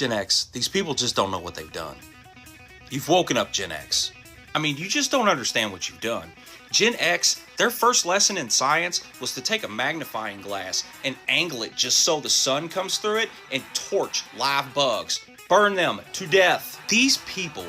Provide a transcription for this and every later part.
Gen X, these people just don't know what they've done. You've woken up Gen X. I mean, you just don't understand what you've done. Gen X, their first lesson in science was to take a magnifying glass and angle it just so the sun comes through it and torch live bugs. Burn them to death. These people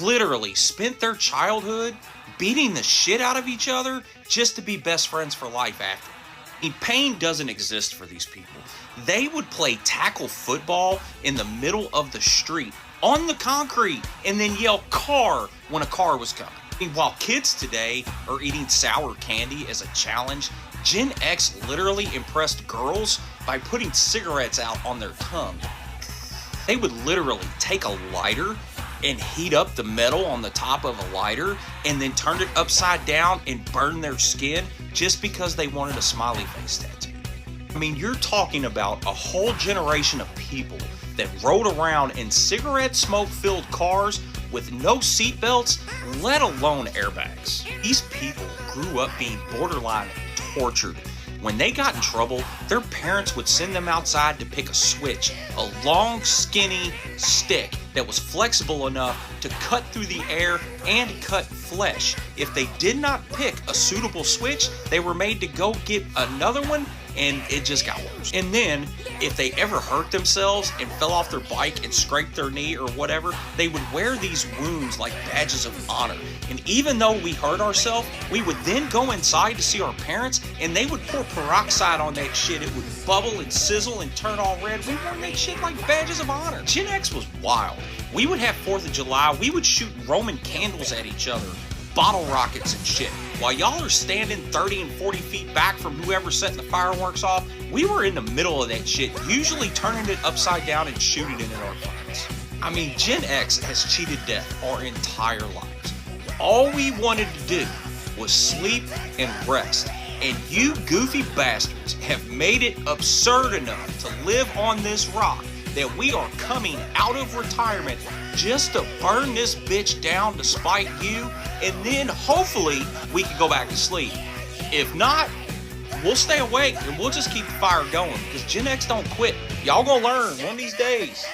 literally spent their childhood beating the shit out of each other just to be best friends for life after. I mean, pain doesn't exist for these people. They would play tackle football in the middle of the street on the concrete and then yell car when a car was coming. I mean, while kids today are eating sour candy as a challenge, Gen X literally impressed girls by putting cigarettes out on their tongue. They would literally take a lighter and heat up the metal on the top of a lighter and then turn it upside down and burn their skin just because they wanted a smiley face tattoo. I mean, you're talking about a whole generation of people that rode around in cigarette smoke-filled cars with no seatbelts, let alone airbags. These people grew up being borderline tortured. When they got in trouble, their parents would send them outside to pick a switch, a long, skinny stick that was flexible enough to cut through the air and cut flesh. If they did not pick a suitable switch, they were made to go get another one, and it just got worse. And then, if they ever hurt themselves and fell off their bike and scraped their knee or whatever, they would wear these wounds like badges of honor. And even though we hurt ourselves, we would then go inside to see our parents, and they would pour peroxide on that shit. It would bubble and sizzle and turn all red. We wore that shit like badges of honor. Gen X was wild. We would have 4th of July. We would shoot Roman candles at each other, bottle rockets and shit. While y'all are standing 30 and 40 feet back from whoever's setting the fireworks off, we were in the middle of that shit, usually turning it upside down and shooting it at our friends. I mean, Gen X has cheated death our entire lives. All we wanted to do was sleep and rest. And you goofy bastards have made it absurd enough to live on this rock that we are coming out of retirement just to burn this bitch down to spite you, and then hopefully we can go back to sleep. If not, we'll stay awake and we'll just keep the fire going, because Gen X don't quit. Y'all gonna learn one of these days.